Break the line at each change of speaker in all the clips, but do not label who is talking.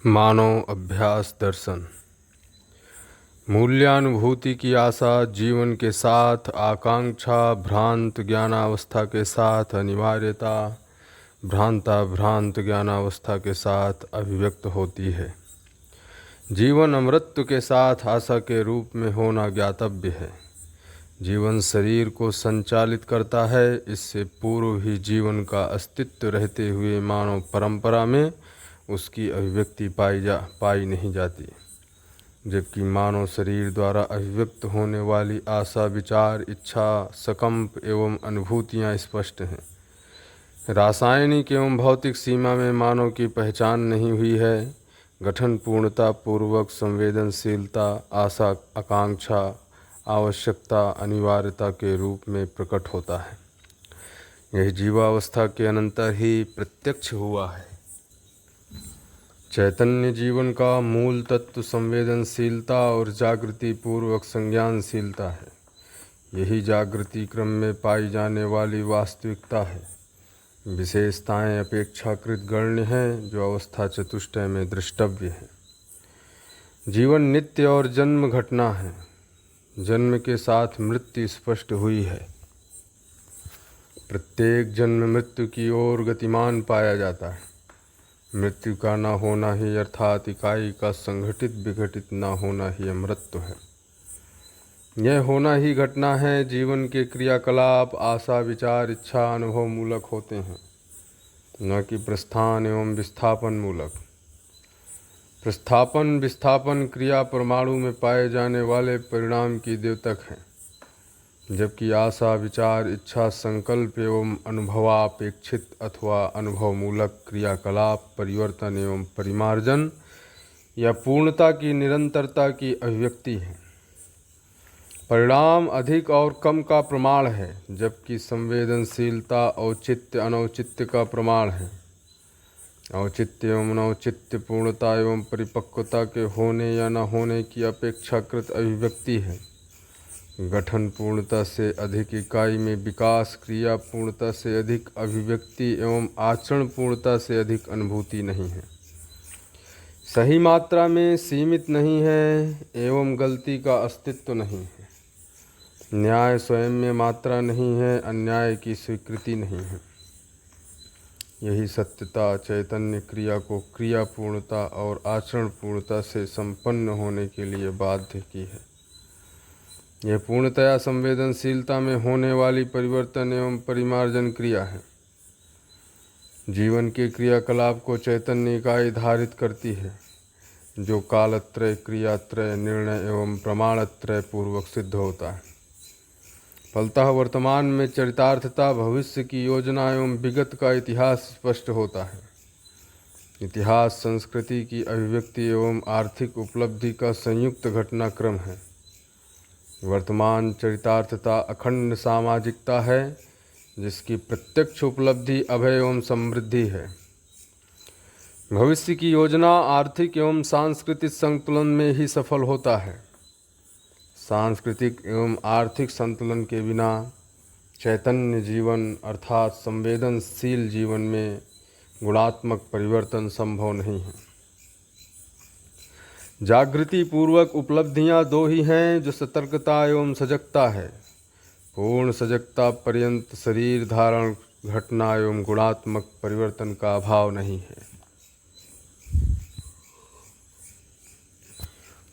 मानव अभ्यास दर्शन। मूल्यानुभूति की आशा जीवन के साथ, आकांक्षा भ्रांत ज्ञानावस्था के साथ, अनिवार्यता भ्रांत ज्ञानावस्था के साथ अभिव्यक्त होती है। जीवन अमृत के साथ आशा के रूप में होना ज्ञातव्य है। जीवन शरीर को संचालित करता है, इससे पूर्व ही जीवन का अस्तित्व रहते हुए मानव परंपरा में उसकी अभिव्यक्ति पाई नहीं जाती, जबकि मानव शरीर द्वारा अभिव्यक्त होने वाली आशा, विचार, इच्छा, सकंप एवं अनुभूतियाँ स्पष्ट हैं। रासायनिक एवं भौतिक सीमा में मानव की पहचान नहीं हुई है। गठन पूर्णता पूर्वक संवेदनशीलता, आशा, आकांक्षा, आवश्यकता, अनिवार्यता के रूप में प्रकट होता है। यह जीवावस्था के अनंतर ही प्रत्यक्ष हुआ है। चैतन्य जीवन का मूल तत्व संवेदनशीलता और जागृति पूर्वक संज्ञानशीलता है। यही जागृति क्रम में पाई जाने वाली वास्तविकता है। विशेषताएं अपेक्षाकृत गण्य हैं, जो अवस्था चतुष्टय में दृष्टव्य है। जीवन नित्य और जन्म घटना है। जन्म के साथ मृत्यु स्पष्ट हुई है। प्रत्येक जन्म मृत्यु की ओर गतिमान पाया जाता है। मृत्यु का न होना ही अर्थात इकाई का संगठित विघटित न होना ही अमृतत्व है। यह होना ही घटना है। जीवन के क्रियाकलाप आशा, विचार, इच्छा अनुभव मूलक होते हैं, न कि प्रस्थान एवं विस्थापन मूलक। प्रस्थापन विस्थापन क्रिया परमाणु में पाए जाने वाले परिणाम की द्योतक है, जबकि आशा, विचार, इच्छा, संकल्प एवं अनुभवापेक्षित अथवा अनुभव मूलक क्रियाकलाप परिवर्तन एवं परिमार्जन या पूर्णता की निरंतरता की अभिव्यक्ति है। परिणाम अधिक और कम का प्रमाण है, जबकि संवेदनशीलता औचित्य अनौचित्य का प्रमाण है। औचित्य एवं अनौचित्य पूर्णता एवं परिपक्वता के होने या न होने की अपेक्षाकृत अभिव्यक्ति है। गठन पूर्णता से अधिक इकाई में विकास, क्रिया पूर्णता से अधिक अभिव्यक्ति एवं आचरण पूर्णता से अधिक अनुभूति नहीं है। सही मात्रा में सीमित नहीं है एवं गलती का अस्तित्व नहीं है। न्याय स्वयं में मात्रा नहीं है, अन्याय की स्वीकृति नहीं है। यही सत्यता चैतन्य क्रिया को क्रिया पूर्णता और आचरण पूर्णता से संपन्न होने के लिए बाध्य की है। यह पूर्णतया संवेदनशीलता में होने वाली परिवर्तन एवं परिमार्जन क्रिया है। जीवन के क्रियाकलाप को चैतन्य इकाई धारित करती है, जो कालत्रय, क्रियात्रय, निर्णय एवं प्रमाणत्रय पूर्वक सिद्ध होता है। फलतः वर्तमान में चरितार्थता, भविष्य की योजना एवं विगत का इतिहास स्पष्ट होता है। इतिहास संस्कृति की अभिव्यक्ति एवं आर्थिक उपलब्धि का संयुक्त घटनाक्रम है। वर्तमान चरितार्थता अखंड सामाजिकता है, जिसकी प्रत्यक्ष उपलब्धि अभय एवं समृद्धि है। भविष्य की योजना आर्थिक एवं सांस्कृतिक संतुलन में ही सफल होता है। सांस्कृतिक एवं आर्थिक संतुलन के बिना चैतन्य जीवन अर्थात संवेदनशील जीवन में गुणात्मक परिवर्तन संभव नहीं है। जागृति पूर्वक उपलब्धियां दो ही हैं, जो सतर्कता एवं सजगता है। पूर्ण सजगता पर्यंत शरीर धारण, घटना एवं गुणात्मक परिवर्तन का अभाव नहीं है।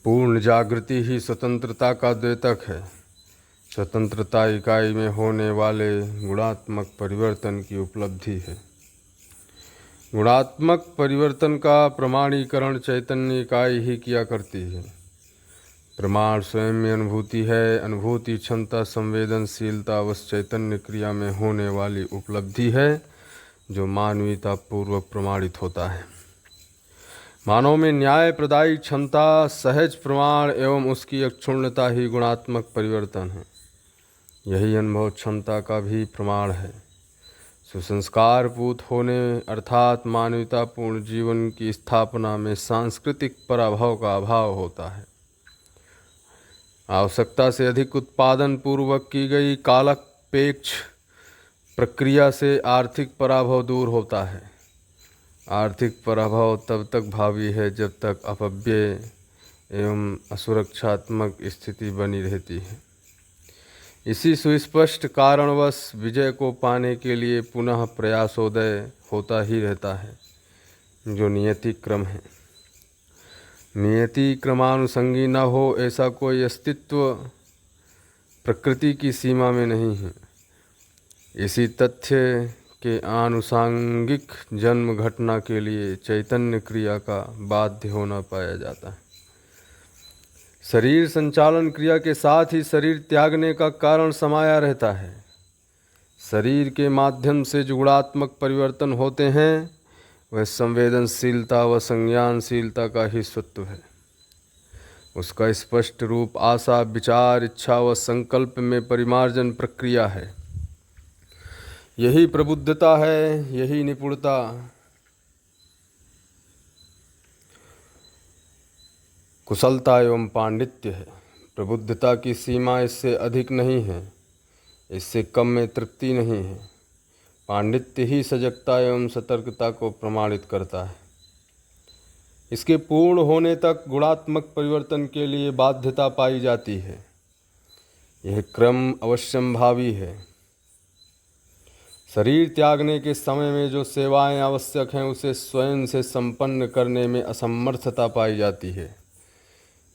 पूर्ण जागृति ही स्वतंत्रता का द्योतक है। स्वतंत्रता इकाई में होने वाले गुणात्मक परिवर्तन की उपलब्धि है। गुणात्मक परिवर्तन का प्रमाणीकरण चैतन्य इकाई ही किया करती है। प्रमाण स्वयं में अनुभूति है। अनुभूति क्षमता, संवेदनशीलता अवश्य चैतन्य क्रिया में होने वाली उपलब्धि है, जो मानवीयता पूर्वक प्रमाणित होता है। मानव में न्याय प्रदायी क्षमता, सहज प्रमाण एवं उसकी अक्षुण्णता ही गुणात्मक परिवर्तन है। यही अनुभव क्षमता का भी प्रमाण है। सुसंस्कारपूत होने अर्थात मानवतापूर्ण जीवन की स्थापना में सांस्कृतिक पराभव का अभाव होता है। आवश्यकता से अधिक उत्पादन पूर्वक की गई कालपेक्ष प्रक्रिया से आर्थिक पराभव दूर होता है। आर्थिक पराभव तब तक भावी है जब तक अपव्यय एवं असुरक्षात्मक स्थिति बनी रहती है। इसी सुस्पष्ट कारणवश विजय को पाने के लिए पुनः प्रयासोदय होता ही रहता है, जो नियति क्रम है। नियति क्रमानुसंगी न हो ऐसा कोई अस्तित्व प्रकृति की सीमा में नहीं है। इसी तथ्य के आनुषांगिक जन्म घटना के लिए चैतन्य क्रिया का बाध्य होना पाया जाता है। शरीर संचालन क्रिया के साथ ही शरीर त्यागने का कारण समाया रहता है। शरीर के माध्यम से जो गुणात्मक परिवर्तन होते हैं वह संवेदनशीलता व संज्ञानशीलता का ही स्वत्व है। उसका स्पष्ट रूप आशा, विचार, इच्छा व संकल्प में परिमार्जन प्रक्रिया है। यही प्रबुद्धता है, यही निपुणता, कुशलता एवं पांडित्य है। प्रबुद्धता की सीमा इससे अधिक नहीं है, इससे कम में तृप्ति नहीं है। पांडित्य ही सजगता एवं सतर्कता को प्रमाणित करता है। इसके पूर्ण होने तक गुणात्मक परिवर्तन के लिए बाध्यता पाई जाती है। यह क्रम अवश्यंभावी है। शरीर त्यागने के समय में जो सेवाएं आवश्यक हैं उसे स्वयं से संपन्न करने में असमर्थता पाई जाती है।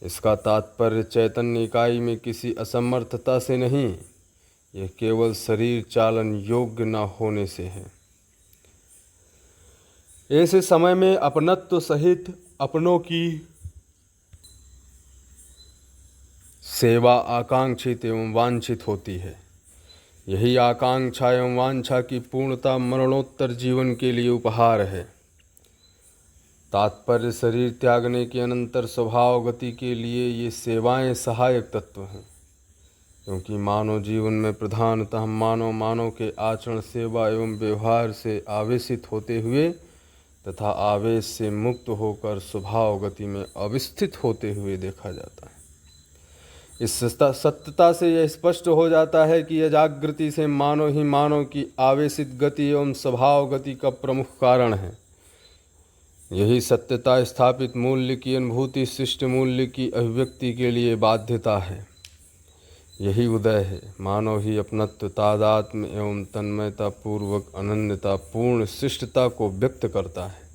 इसका तात्पर्य चैतन्य इकाई में किसी असमर्थता से नहीं, यह केवल शरीर चालन योग्य न होने से है। ऐसे समय में अपनत्व सहित अपनों की सेवा आकांक्षित एवं वांछित होती है। यही आकांक्षा एवं वांछा की पूर्णता मरणोत्तर जीवन के लिए उपहार है। तात्पर्य शरीर त्यागने के अनंतर स्वभाव गति के लिए ये सेवाएं सहायक तत्व हैं, क्योंकि मानव जीवन में प्रधानतः मानव के आचरण, सेवा एवं व्यवहार से आवेशित होते हुए तथा आवेश से मुक्त होकर स्वभाव गति में अवस्थित होते हुए देखा जाता है। इस सत्यता से यह स्पष्ट हो जाता है कि यह जागृति से मानव ही मानव की आवेशित गति एवं स्वभाव गति का प्रमुख कारण है। यही सत्यता स्थापित मूल्य की अनुभूति, शिष्ट मूल्य की अभिव्यक्ति के लिए बाध्यता है। यही उदय है। मानव ही अपनत्व, तादात्म्य एवं तन्मयता पूर्वक अनन्यता पूर्ण शिष्टता को व्यक्त करता है।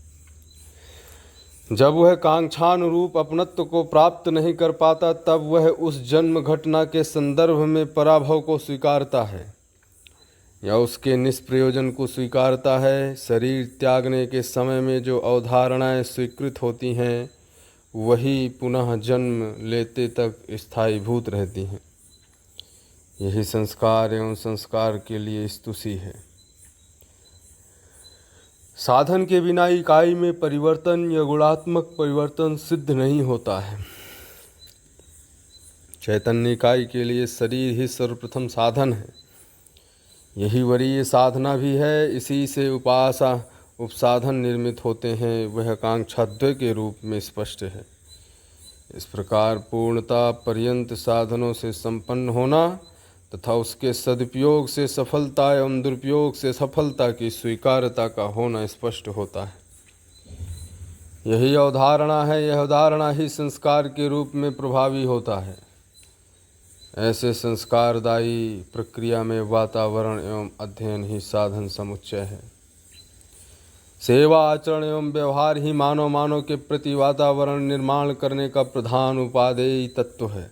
जब वह कांक्षानुरूप अपनत्व को प्राप्त नहीं कर पाता तब वह उस जन्म घटना के संदर्भ में पराभव को स्वीकारता है या उसके निष्प्रयोजन को स्वीकारता है। शरीर त्यागने के समय में जो अवधारणाएं स्वीकृत होती हैं वही पुनः जन्म लेते तक स्थायीभूत रहती हैं। यही संस्कार एवं संस्कार के लिए स्तुति है। साधन के बिना इकाई में परिवर्तन या गुणात्मक परिवर्तन सिद्ध नहीं होता है। चैतन्य इकाई के लिए शरीर ही सर्वप्रथम साधन है। यही वरीय साधना भी है। इसी से उपासा उपसाधन निर्मित होते हैं। वह कांक्षाद्वय के रूप में स्पष्ट है। इस प्रकार पूर्णता पर्यंत साधनों से संपन्न होना तथा उसके सदुपयोग से सफलता एवं दुरुपयोग से सफलता की स्वीकार्यता का होना स्पष्ट होता है। यही अवधारणा है। यह अवधारणा ही संस्कार के रूप में प्रभावी होता है। ऐसे संस्कारदायी प्रक्रिया में वातावरण एवं अध्ययन ही साधन समुच्चय है। सेवा, आचरण एवं व्यवहार ही मानव के प्रति वातावरण निर्माण करने का प्रधान उपादेय तत्व है।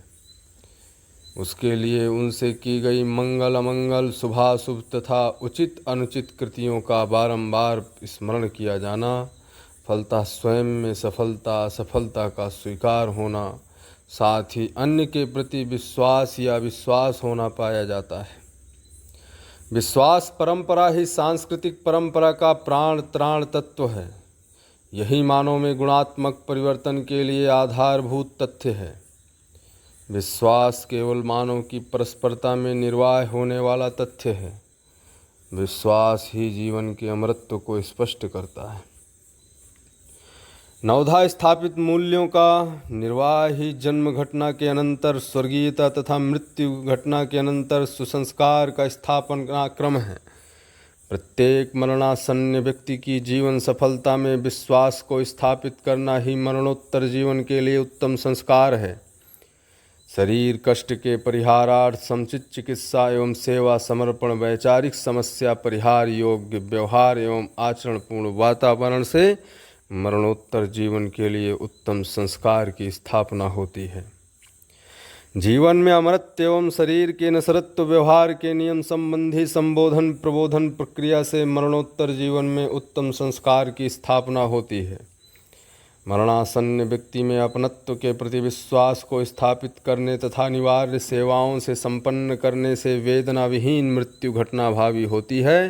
उसके लिए उनसे की गई मंगल अमंगल, शुभाशुभ तथा उचित अनुचित कृतियों का बारंबार स्मरण किया जाना, फलतः स्वयं में सफलता असफलता का स्वीकार होना, साथ ही अन्य के प्रति विश्वास या विश्वास होना पाया जाता है। विश्वास परंपरा ही सांस्कृतिक परंपरा का प्राण त्राण तत्व है। यही मानव में गुणात्मक परिवर्तन के लिए आधारभूत तथ्य है। विश्वास केवल मानव की परस्परता में निर्वाह होने वाला तथ्य है। विश्वास ही जीवन के अमरत्व को स्पष्ट करता है। नवधा स्थापित मूल्यों का निर्वाह ही जन्म घटना के अनंतर स्वर्गीयता तथा मृत्यु घटना के अनंतर सुसंस्कार का स्थापना क्रम है। प्रत्येक मरणासन्न व्यक्ति की जीवन सफलता में विश्वास को स्थापित करना ही मरणोत्तर जीवन के लिए उत्तम संस्कार है। शरीर कष्ट के परिहारार्थ समुचित चिकित्सा एवं सेवा समर्पण, वैचारिक समस्या परिहार योग्य व्यवहार एवं आचरणपूर्ण वातावरण से मरणोत्तर जीवन के लिए उत्तम संस्कार की स्थापना होती है। जीवन में अमरत्व एवं शरीर के नश्वरत्व व्यवहार के नियम संबंधी संबोधन प्रबोधन प्रक्रिया से मरणोत्तर जीवन में उत्तम संस्कार की स्थापना होती है। मरणासन्न व्यक्ति में अपनत्व के प्रति विश्वास को स्थापित करने तथा अनिवार्य सेवाओं से संपन्न करने से वेदना विहीन मृत्यु घटना भावी होती है।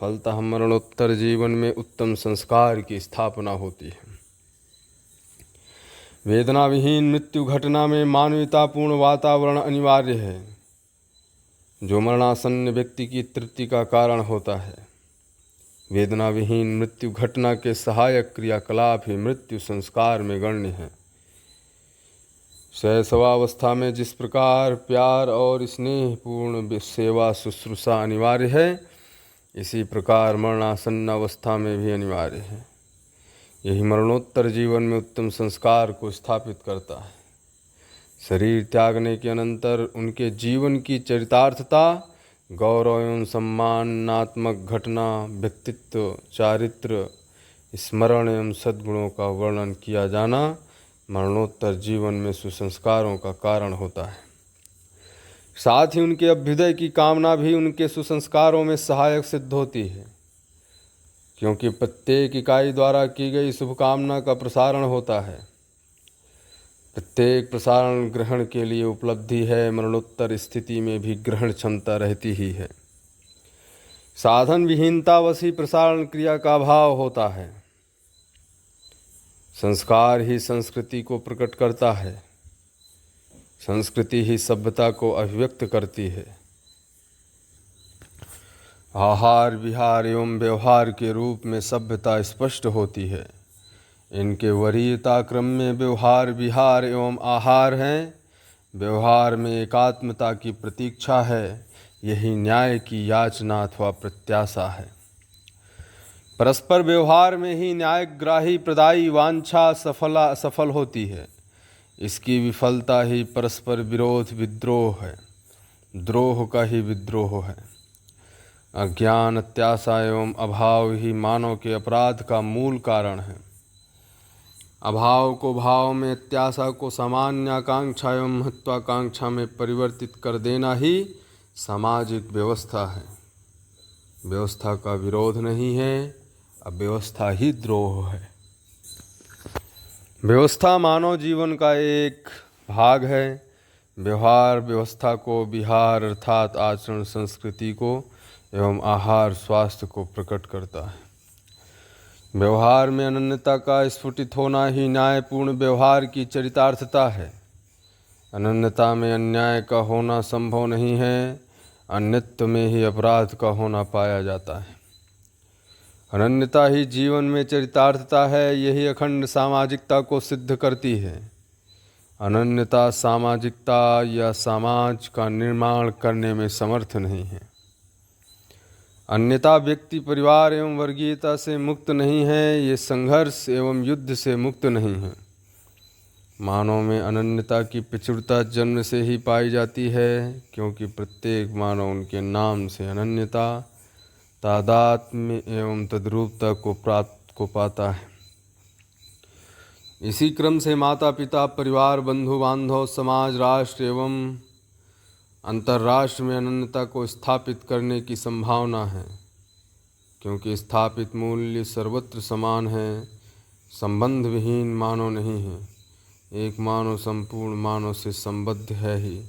फलतः मरणोत्तर जीवन में उत्तम संस्कार की स्थापना होती है। वेदना विहीन मृत्यु घटना में मानवतापूर्ण वातावरण अनिवार्य है, जो मरणासन्न व्यक्ति की तृप्ति का कारण होता है। वेदना विहीन मृत्यु घटना के सहायक क्रियाकलाप ही मृत्यु संस्कार में गण्य हैं। शैशवावस्था में जिस प्रकार प्यार और स्नेहपूर्ण सेवा शुश्रूषा अनिवार्य है, इसी प्रकार मरणासन्न अवस्था में भी अनिवार्य है। यही मरणोत्तर जीवन में उत्तम संस्कार को स्थापित करता है। शरीर त्यागने के अनंतर उनके जीवन की चरितार्थता, गौरव एवं सम्मानात्मक घटना, व्यक्तित्व, चारित्र, स्मरण एवं सद्गुणों का वर्णन किया जाना मरणोत्तर जीवन में सुसंस्कारों का कारण होता है। साथ ही उनके अभ्युदय की कामना भी उनके सुसंस्कारों में सहायक सिद्ध होती है, क्योंकि प्रत्येक इकाई द्वारा की गई शुभकामना का प्रसारण होता है। प्रत्येक प्रसारण ग्रहण के लिए उपलब्धि है, मरणोत्तर स्थिति में भी ग्रहण क्षमता रहती ही है। साधन विहीनतावश ही प्रसारण क्रिया का अभाव होता है। संस्कार ही संस्कृति को प्रकट करता है, संस्कृति ही सभ्यता को अभिव्यक्त करती है। आहार विहार एवं व्यवहार के रूप में सभ्यता स्पष्ट होती है। इनके वरीयता क्रम में व्यवहार विहार एवं आहार हैं। व्यवहार में एकात्मता की प्रतीक्षा है, यही न्याय की याचना अथवा प्रत्याशा है। परस्पर व्यवहार में ही न्यायग्राही प्रदायी वांछा सफल होती है। इसकी विफलता ही परस्पर विरोध विद्रोह है, द्रोह का ही विद्रोह है। अज्ञान, अत्याशा एवं अभाव ही मानव के अपराध का मूल कारण है। अभाव को भाव में, अत्याशा को सामान्य आकांक्षा एवं महत्वाकांक्षा में परिवर्तित कर देना ही सामाजिक व्यवस्था है। व्यवस्था का विरोध नहीं है, अव्यवस्था ही द्रोह है। व्यवस्था मानव जीवन का एक भाग है। व्यवहार व्यवस्था को, विहार अर्थात आचरण संस्कृति को एवं आहार स्वास्थ्य को प्रकट करता है। व्यवहार में अनन्यता का स्फुटित होना ही न्यायपूर्ण व्यवहार की चरितार्थता है। अनन्यता में अन्याय का होना संभव नहीं है, अन्यत्व में ही अपराध का होना पाया जाता है। अनन्यता ही जीवन में चरितार्थता है, यही अखंड सामाजिकता को सिद्ध करती है। अनन्यता सामाजिकता या समाज का निर्माण करने में समर्थ नहीं है। अन्यता व्यक्ति, परिवार एवं वर्गीयता से मुक्त नहीं है, ये संघर्ष एवं युद्ध से मुक्त नहीं है। मानव में अनन्यता की प्रचुरता जन्म से ही पाई जाती है, क्योंकि प्रत्येक मानव उनके नाम से अनन्यता, तादात्म्य एवं तद्रूपता को पाता है। इसी क्रम से माता पिता, परिवार, बंधु बांधव, समाज, राष्ट्र एवं अंतर्राष्ट्र में अनन्यता को स्थापित करने की संभावना है, क्योंकि स्थापित मूल्य सर्वत्र समान है। संबंध विहीन मानव नहीं है, एक मानव संपूर्ण मानव से संबद्ध है ही।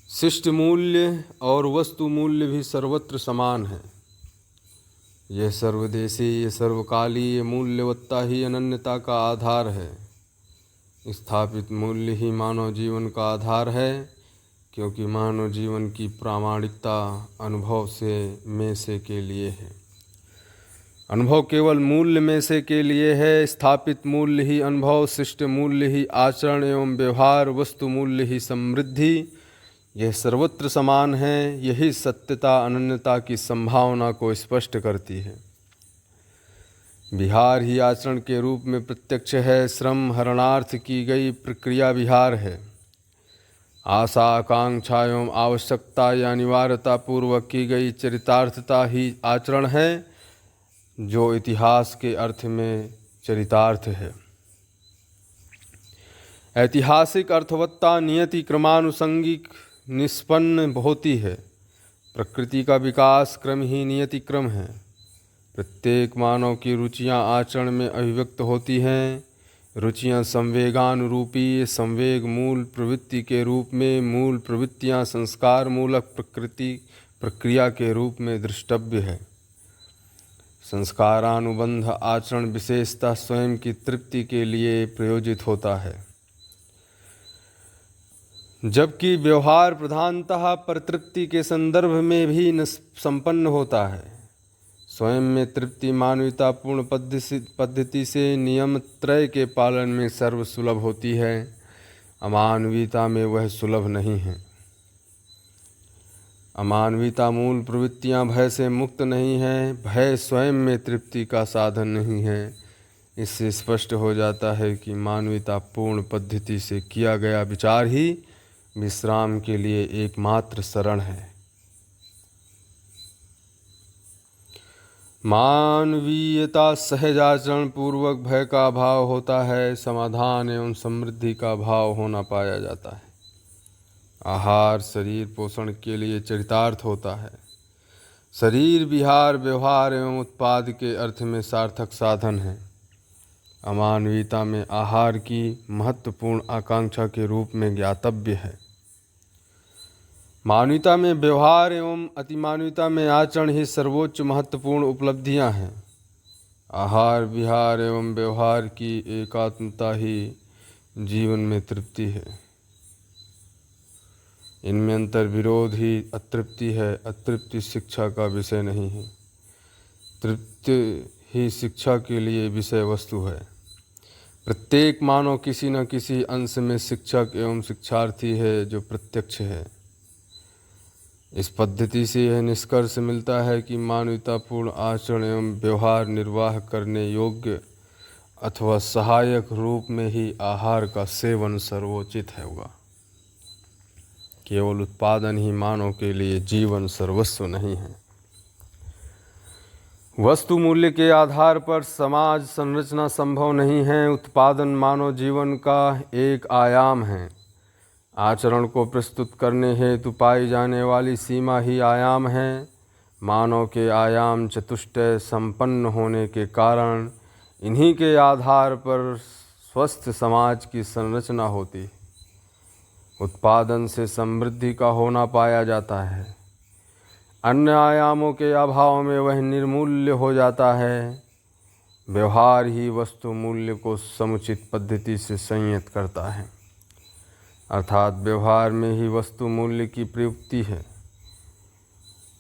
शिष्ट मूल्य और वस्तु मूल्य भी सर्वत्र समान है। यह सर्वदेशी, ये सर्वकालीय मूल्यवत्ता ही अनन्यता का आधार है। स्थापित मूल्य ही मानव जीवन का आधार है, क्योंकि मानव जीवन की प्रामाणिकता अनुभव में से के लिए है। अनुभव केवल मूल्य में से के लिए है। स्थापित मूल्य ही अनुभव, शिष्ट मूल्य ही आचरण एवं व्यवहार, वस्तु मूल्य ही समृद्धि, यह सर्वत्र समान है। यही सत्यता अनन्यता की संभावना को स्पष्ट करती है। विहार ही आचरण के रूप में प्रत्यक्ष है। श्रम हरणार्थ की गई प्रक्रिया विहार है। आशा आकांक्षा एवं आवश्यकता या अनिवार्यता पूर्वक की गई चरितार्थता ही आचरण है, जो इतिहास के अर्थ में चरितार्थ है। ऐतिहासिक अर्थवत्ता नियति क्रमानुसंगिक निष्पन्न होती है। प्रकृति का विकास क्रम ही नियति क्रम है। प्रत्येक मानव की रुचियां आचरण में अभिव्यक्त होती हैं। रुचियां संवेगानुरूपी संवेग मूल प्रवृत्ति के रूप में, मूल प्रवृत्तियां संस्कार मूलक प्रक्रिया के रूप में दृष्टव्य है। संस्कारानुबंध आचरण विशेषतः स्वयं की तृप्ति के लिए प्रयोजित होता है, जबकि व्यवहार प्रधानतः परतृप्ति के संदर्भ में भी संपन्न होता है। स्वयं में तृप्ति मानवीयतापूर्ण पद्धति से नियम त्रय के पालन में सर्वसुलभ होती है। अमानवीयता में वह सुलभ नहीं है। अमानवीयता मूल प्रवृत्तियां भय से मुक्त नहीं है। भय स्वयं में तृप्ति का साधन नहीं है। इससे स्पष्ट हो जाता है कि मानवीयतापूर्ण पद्धति से किया गया विचार ही विश्राम के लिए एकमात्र शरण है। मानवीयता सहज आचरण पूर्वक भय का भाव होता है। समाधान एवं समृद्धि का भाव होना पाया जाता है। आहार शरीर पोषण के लिए चरितार्थ होता है। शरीर विहार व्यवहार एवं उत्पाद के अर्थ में सार्थक साधन है। अमानवीयता में आहार की महत्वपूर्ण आकांक्षा के रूप में ज्ञातव्य है। मानवीयता में व्यवहार एवं अतिमानवीयता में आचरण ही सर्वोच्च महत्वपूर्ण उपलब्धियां हैं। आहार विहार एवं व्यवहार की एकात्मता ही जीवन में तृप्ति है। इनमें अंतर विरोध ही अतृप्ति है। अतृप्ति शिक्षा का विषय नहीं है। तृप्ति ही शिक्षा के लिए विषय वस्तु है। प्रत्येक मानव किसी न किसी अंश में शिक्षक एवं शिक्षार्थी है, जो प्रत्यक्ष है। इस पद्धति से यह निष्कर्ष मिलता है कि मानवतापूर्ण आचरण एवं व्यवहार निर्वाह करने योग्य अथवा सहायक रूप में ही आहार का सेवन सर्वोचित होगा। केवल उत्पादन ही मानव के लिए जीवन सर्वस्व नहीं है। वस्तु मूल्य के आधार पर समाज संरचना संभव नहीं है। उत्पादन मानव जीवन का एक आयाम है। आचरण को प्रस्तुत करने हेतु पाई जाने वाली सीमा ही आयाम है। मानव के आयाम चतुष्टय संपन्न होने के कारण इन्हीं के आधार पर स्वस्थ समाज की संरचना होती है। उत्पादन से समृद्धि का होना पाया जाता है। अन्य आयामों के अभाव में वह निर्मूल्य हो जाता है। व्यवहार ही वस्तु मूल्य को समुचित पद्धति से संयत करता है, अर्थात व्यवहार में ही वस्तु मूल्य की प्रयुक्ति है,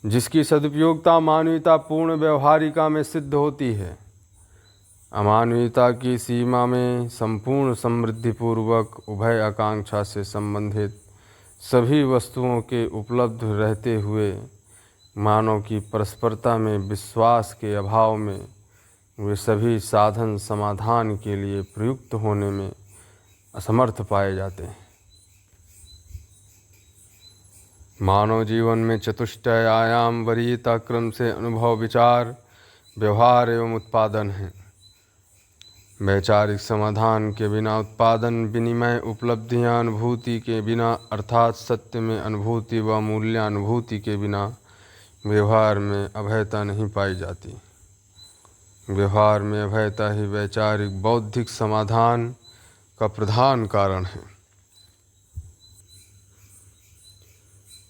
जिसकी सदुपयोगिता मानवीयता पूर्ण व्यवहारिका में सिद्ध होती है। अमानवीयता की सीमा में संपूर्ण समृद्धि पूर्वक उभय आकांक्षा से संबंधित सभी वस्तुओं के उपलब्ध रहते हुए मानव की परस्परता में विश्वास के अभाव में वे सभी साधन समाधान के लिए प्रयुक्त होने में असमर्थ पाए जाते हैं। मानव जीवन में चतुष्टय आयाम वरीयता क्रम से अनुभव विचार व्यवहार एवं उत्पादन है। वैचारिक समाधान के बिना उत्पादन विनिमय उपलब्धियां अनुभूति के बिना अर्थात सत्य में अनुभूति व मूल्यानुभूति के बिना व्यवहार में अभयता नहीं पाई जाती। व्यवहार में अभयता ही वैचारिक बौद्धिक समाधान का प्रधान कारण है।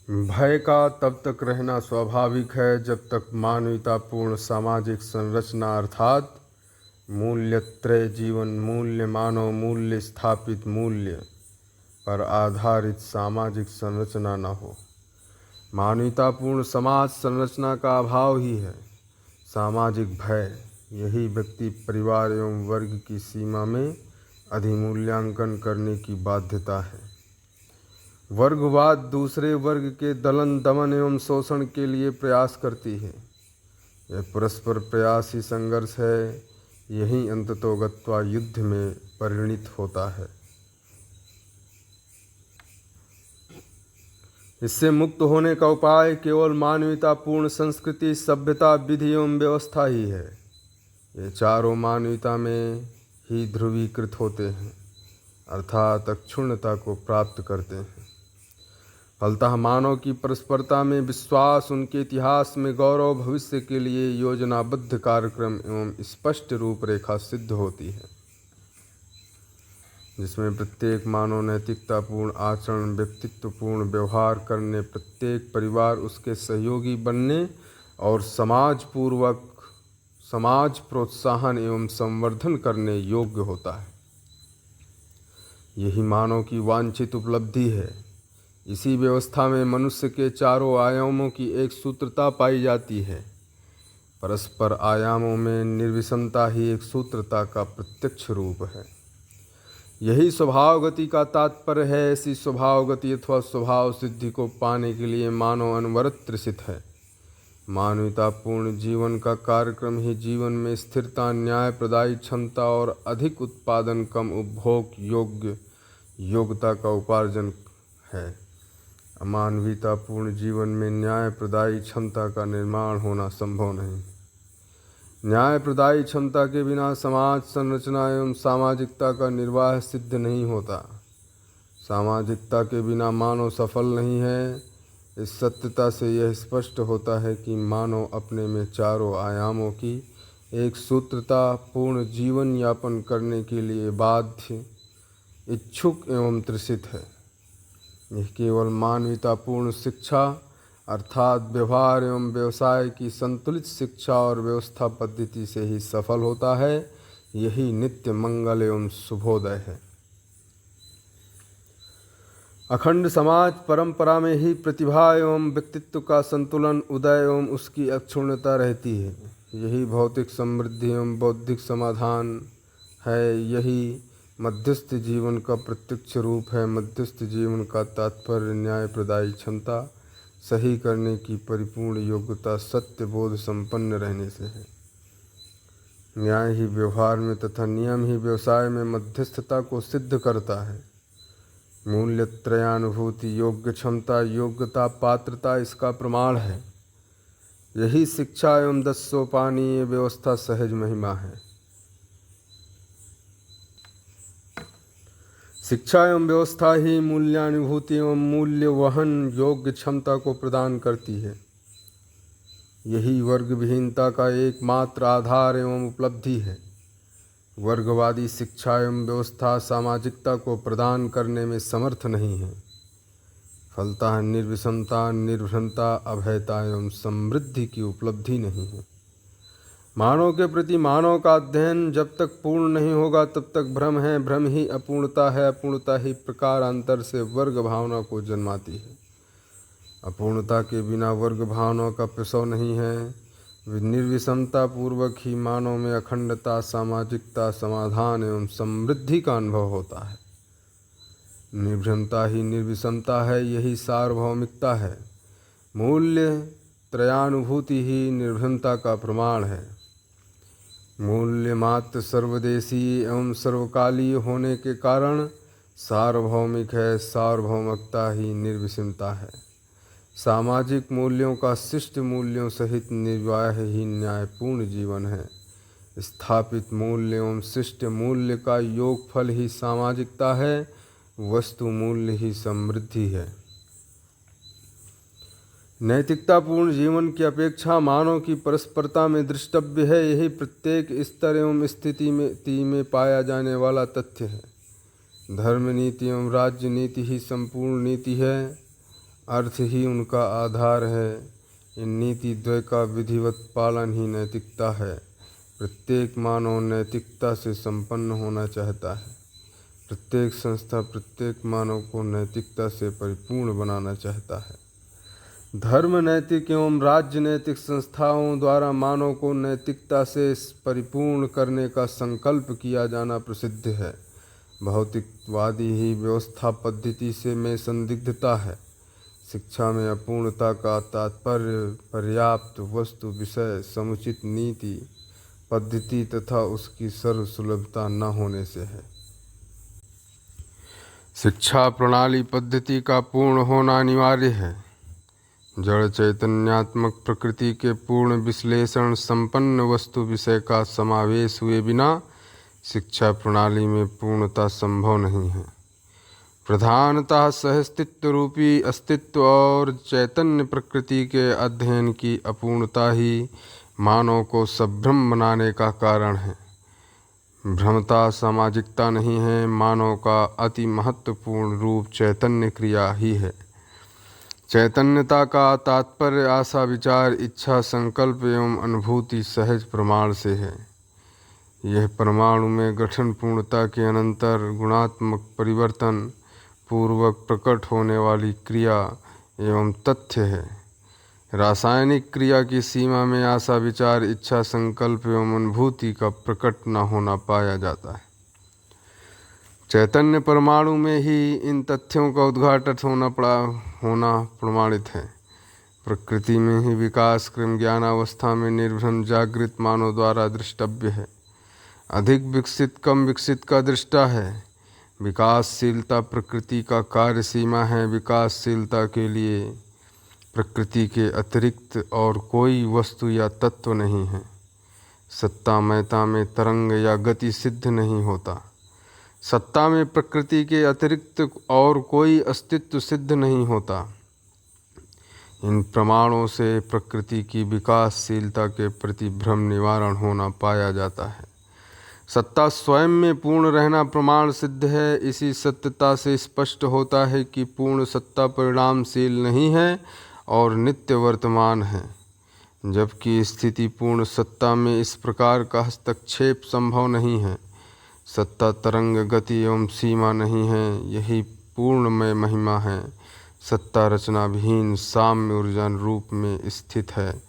भय का तब तक रहना स्वाभाविक है जब तक मानवीयतापूर्ण सामाजिक संरचना अर्थात मूल्यत्रय जीवन मूल्य मानव मूल्य स्थापित मूल्य पर आधारित सामाजिक संरचना न हो। मानवीयतापूर्ण समाज संरचना का अभाव ही है सामाजिक भय। यही व्यक्ति परिवार एवं वर्ग की सीमा में अधिमूल्यांकन करने की बाध्यता है। वर्गवाद दूसरे वर्ग के दलन दमन एवं शोषण के लिए प्रयास करती है। यह परस्पर प्रयासी संघर्ष है, यही अंततोगत्वा युद्ध में परिणित होता है। इससे मुक्त होने का उपाय केवल मानवीयतापूर्ण संस्कृति, सभ्यता, विधि एवं व्यवस्था ही है। ये चारों मानवीयता में ही ध्रुवीकृत होते हैं, अर्थात अक्षुण्णता को प्राप्त करते हैं। फलतः मानव की परस्परता में विश्वास उनके इतिहास में गौरव, भविष्य के लिए योजनाबद्ध कार्यक्रम एवं स्पष्ट रूपरेखा सिद्ध होती है, जिसमें प्रत्येक मानव नैतिकतापूर्ण आचरण, व्यक्तित्वपूर्ण व्यवहार करने, प्रत्येक परिवार उसके सहयोगी बनने और समाज प्रोत्साहन एवं संवर्धन करने योग्य होता है। यही मानव की वांछित उपलब्धि है। इसी व्यवस्था में मनुष्य के चारों आयामों की एक सूत्रता पाई जाती है। परस्पर आयामों में निर्विषमता ही एक सूत्रता का प्रत्यक्ष रूप है। यही स्वभाव गति का तात्पर्य है। ऐसी स्वभाव गति अथवा स्वभाव सिद्धि को पाने के लिए मानव अनवरत त्रसित है। मानवतापूर्ण जीवन का कार्यक्रम ही जीवन में स्थिरता, न्याय प्रदायी क्षमता और अधिक उत्पादन, कम उपभोग योग्यता का उपार्जन है। अमानवीयतापूर्ण जीवन में न्याय प्रदायी क्षमता का निर्माण होना संभव नहीं। न्याय प्रदायी क्षमता के बिना समाज संरचना एवं सामाजिकता का निर्वाह सिद्ध नहीं होता। सामाजिकता के बिना मानव सफल नहीं है। इस सत्यता से यह स्पष्ट होता है कि मानव अपने में चारों आयामों की एक सूत्रता पूर्ण जीवन यापन करने के लिए बाध्य, इच्छुक एवं त्रसित है। यह केवल मानवीयतापूर्ण शिक्षा अर्थात व्यवहार एवं व्यवसाय की संतुलित शिक्षा और व्यवस्था पद्धति से ही सफल होता है। यही नित्य मंगल एवं शुभोदय है। अखंड समाज परंपरा में ही प्रतिभा एवं व्यक्तित्व का संतुलन, उदय एवं उसकी अक्षुण्णता रहती है। यही भौतिक समृद्धि एवं बौद्धिक समाधान है। यही मध्यस्थ जीवन का प्रत्यक्ष रूप है। मध्यस्थ जीवन का तात्पर्य न्याय प्रदायी क्षमता, सही करने की परिपूर्ण योग्यता, सत्य बोध संपन्न रहने से है। न्याय ही व्यवहार में तथा नियम ही व्यवसाय में मध्यस्थता को सिद्ध करता है। मूल्य त्रयानुभूति, योग्य क्षमता, योग्यता, पात्रता इसका प्रमाण है। यही शिक्षा एवं 10 सोपानीय व्यवस्था सहज महिमा है। शिक्षा एवं व्यवस्था ही मूल्यानुभूति एवं मूल्य वहन योग्य क्षमता को प्रदान करती है। यही वर्ग विहीनता का एकमात्र आधार एवं उपलब्धि है। वर्गवादी शिक्षा एवं व्यवस्था सामाजिकता को प्रदान करने में समर्थ नहीं है। फलतः निर्विषमता, निर्भ्रमता, अभयता एवं समृद्धि की उपलब्धि नहीं है। मानव के प्रति मानव का अध्ययन जब तक पूर्ण नहीं होगा तब तक भ्रम है। भ्रम ही अपूर्णता है। अपूर्णता ही प्रकारांतर से वर्ग भावना को जन्माती है। अपूर्णता के बिना वर्ग भावना का प्रसव नहीं है। निर्विषमता पूर्वक ही मानव में अखंडता, सामाजिकता, समाधान एवं समृद्धि का अनुभव होता है। निर्भ्रमता ही निर्विषमता है। यही सार्वभौमिकता है। मूल्य त्रयानुभूति ही निर्भ्रमता का प्रमाण है। मूल्य मात्र सर्वदेशी एवं सर्वकालीय होने के कारण सार्वभौमिक है। सार्वभौमिकता ही निर्विषमता है। सामाजिक मूल्यों का शिष्ट मूल्यों सहित निर्वाह ही न्यायपूर्ण जीवन है। स्थापित मूल्य एवं शिष्ट मूल्य का योगफल ही सामाजिकता है। वस्तु मूल्य ही समृद्धि है। नैतिकतापूर्ण जीवन की अपेक्षा मानव की परस्परता में दृष्टव्य है। यही प्रत्येक स्तर एवं स्थिति में पाया जाने वाला तथ्य है। धर्म नीति एवं राज्य नीति ही संपूर्ण नीति है। अर्थ ही उनका आधार है। इन नीति द्वय का विधिवत पालन ही नैतिकता है। प्रत्येक मानव नैतिकता से संपन्न होना चाहता है। प्रत्येक संस्था प्रत्येक मानव को नैतिकता से परिपूर्ण बनाना चाहता है। धर्म नैतिक एवं राज्य नैतिक संस्थाओं द्वारा मानव को नैतिकता से परिपूर्ण करने का संकल्प किया जाना प्रसिद्ध है। भौतिकवादी ही व्यवस्था पद्धति से में संदिग्धता है। शिक्षा में अपूर्णता का तात्पर्य पर्याप्त वस्तु विषय समुचित नीति पद्धति तथा उसकी सर्वसुलभता न होने से है। शिक्षा प्रणाली पद्धति का पूर्ण होना अनिवार्य है। जड़ चैतन्यात्मक प्रकृति के पूर्ण विश्लेषण संपन्न वस्तु विषय का समावेश हुए बिना शिक्षा प्रणाली में पूर्णता संभव नहीं है। प्रधानतः सहस्तित्व रूपी अस्तित्व और चैतन्य प्रकृति के अध्ययन की अपूर्णता ही मानव को सभ्रम बनाने का कारण है। भ्रमता सामाजिकता नहीं है, मानव का अति महत्वपूर्ण रूप चैतन्य क्रिया ही है। चैतन्यता का तात्पर्य आशा विचार इच्छा संकल्प एवं अनुभूति सहज प्रमाण से है। यह परमाणु में गठन पूर्णता के अनंतर गुणात्मक परिवर्तन पूर्वक प्रकट होने वाली क्रिया एवं तथ्य है। रासायनिक क्रिया की सीमा में आशा विचार इच्छा संकल्प एवं अनुभूति का प्रकट न होना पाया जाता है। चैतन्य परमाणु में ही इन तथ्यों का उद्घाटन होना प्रमाणित है। प्रकृति में ही विकास क्रम ज्ञानावस्था में निर्भ्रम जागृत मानव द्वारा दृष्टव्य है। अधिक विकसित कम विकसित का दृष्टा है। विकासशीलता प्रकृति का कार्य सीमा है। विकासशीलता के लिए प्रकृति के अतिरिक्त और कोई वस्तु या तत्व नहीं है। सत्ता महता में तरंग या गति सिद्ध नहीं होता। सत्ता में प्रकृति के अतिरिक्त और कोई अस्तित्व सिद्ध नहीं होता। इन प्रमाणों से प्रकृति की विकासशीलता के प्रति भ्रम निवारण होना पाया जाता है। सत्ता स्वयं में पूर्ण रहना प्रमाण सिद्ध है। इसी सत्यता से स्पष्ट होता है कि पूर्ण सत्ता परिणामशील नहीं है और नित्य वर्तमान है, जबकि स्थिति पूर्ण सत्ता में इस प्रकार का हस्तक्षेप संभव नहीं है। सत्ता तरंग गति एवं सीमा नहीं है, यही पूर्णमय महिमा है। सत्ता रचना विहीन साम्य ऊर्जा रूप में स्थित है,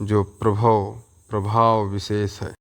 जो प्रभाव विशेष है।